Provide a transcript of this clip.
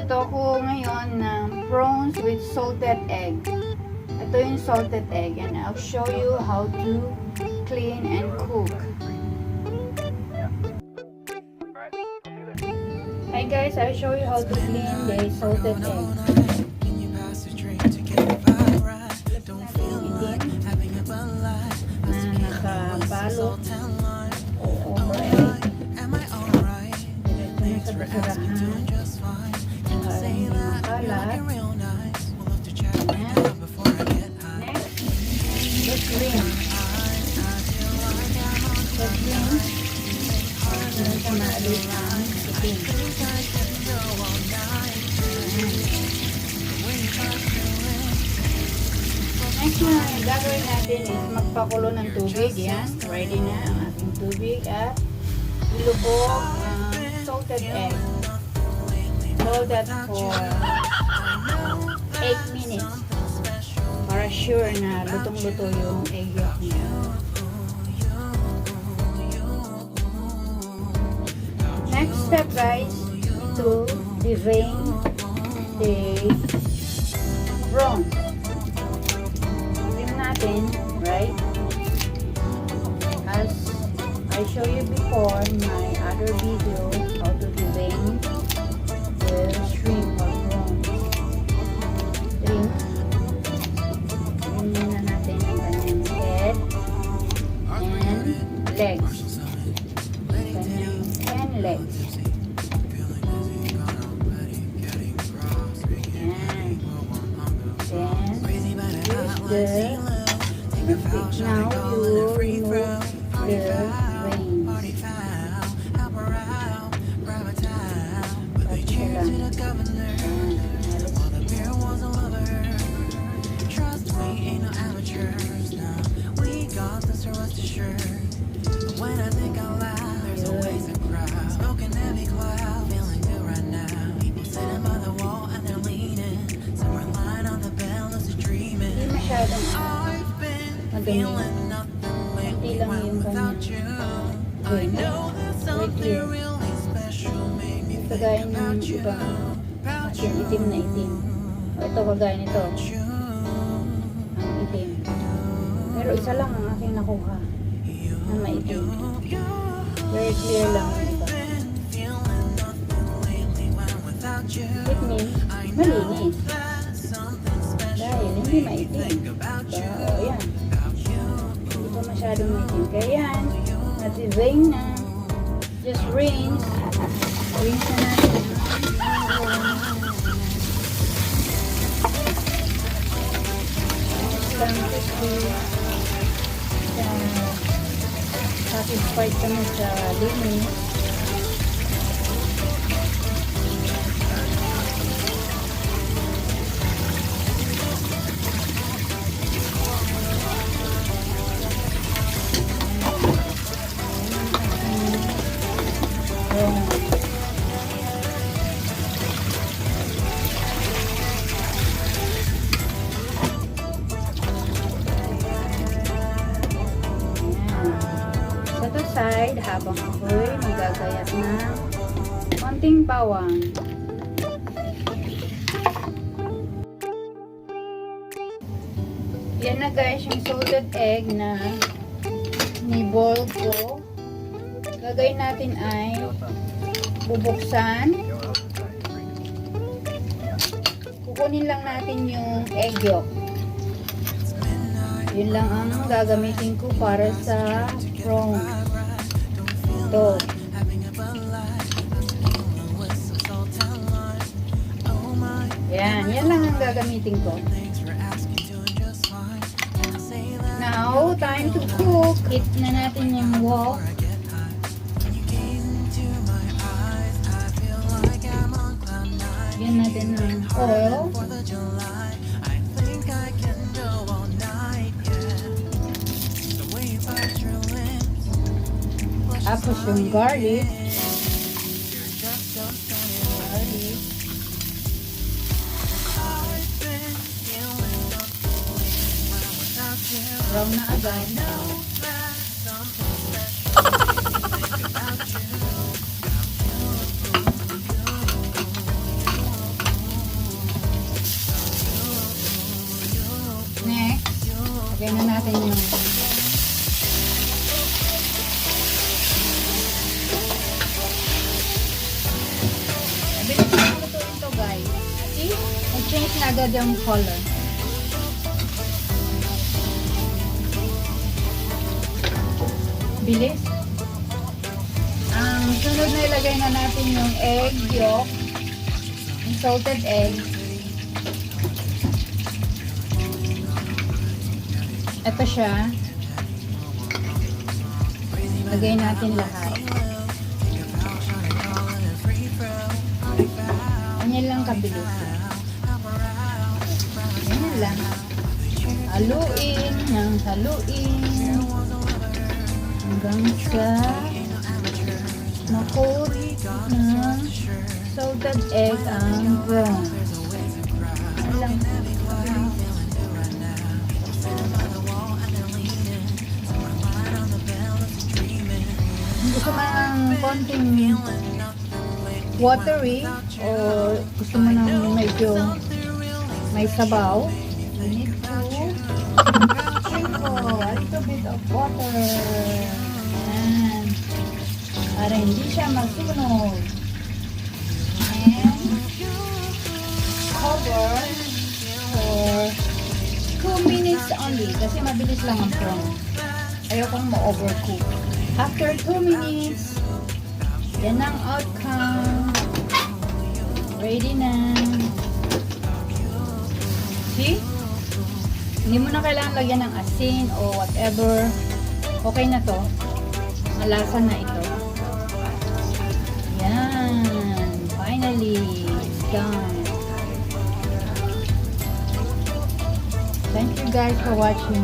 Magluto ko ngayon ng prawns with salted egg. Ito yung salted egg and I'll show you how to clean and cook. Hi guys, I'll show you how to clean the salted egg. Nakabalot o overegg. Diretso na sa basurahan para hindi makalat. Next, the rinse. Meron sa maalis ang itim. Next na gagawin natin is magpakulo ng tubig. Yan, ready na ang ating tubig at ilubog ang salted egg. Hold that for 8 minutes para sure na lutong-luto yung egg yolk niya. Next step guys, to devein the prawns. Devein natin, right? As I show you before in my other video, how to devein the shrimp or prawns. Devein na natin ang kanyang head and legs. Legs. And then use the now you remove the veins. When I think out loud, there's always a crowd. Smoking heavy cloud, feeling good right now. People sitting by the wall and they're leaning. Somewhere lying on the bell is dreaming. Hindi masyadong I've been feeling nothing lately when without you. I know there's something really special made me think kagaya ng about you. iba About yung itim na itim. O ito kagaya nito, you. ang itim. Pero isa lang ang aking nakuha na maitim. Very clear lang yung iba. It means malinis. Dahil hindi maitim. So, ayan. Hindi pa masyadong maitim. Kaya yan, na-devein na. Just rinse. Rinse na natin. Satisfied kami sa linis. Side habang ako'y magagayat ng konting bawang. Yan na guys yung salted egg na ni-boil ko. Gagawin natin ay bubuksan. Kukunin lang natin yung egg yolk. Yun lang ang gagamitin ko para sa prawns. Ito. Yan lang ang gagamitin ko. Now, time to cook. Hit na natin yung wok. Yan natin ng oil. Tapos yung garlic. Brown na agad. Lagyan na natin yung mabilis na lutuin to guys. See? Nag-change na agad yung color. Bilis. Ang sunod na ilagay na natin yung egg yolk. Yung salted egg. Ito siya. Lagay natin lahat. Ganyan lang kabilis. Ganyan lang. Haluin ng haluin. Hanggang sa makoat ng salted egg ang brown. Ganyan lang. Gusto mo ng konting watery o gusto mo ng medyo may sabaw, you need to sprinkle a little bit of water. Ayan. Para hindi siya masunog. And cover for 2 minutes only kasi mabilis lang ang prawn. Ayokong ma-overcook. After 2 minutes, yan ang outcome. Ready na. See? Hindi mo na kailangan lagyan ng asin o whatever. Okay na to. Malasa na ito. Yan. Finally, it's done. Thank you guys for watching.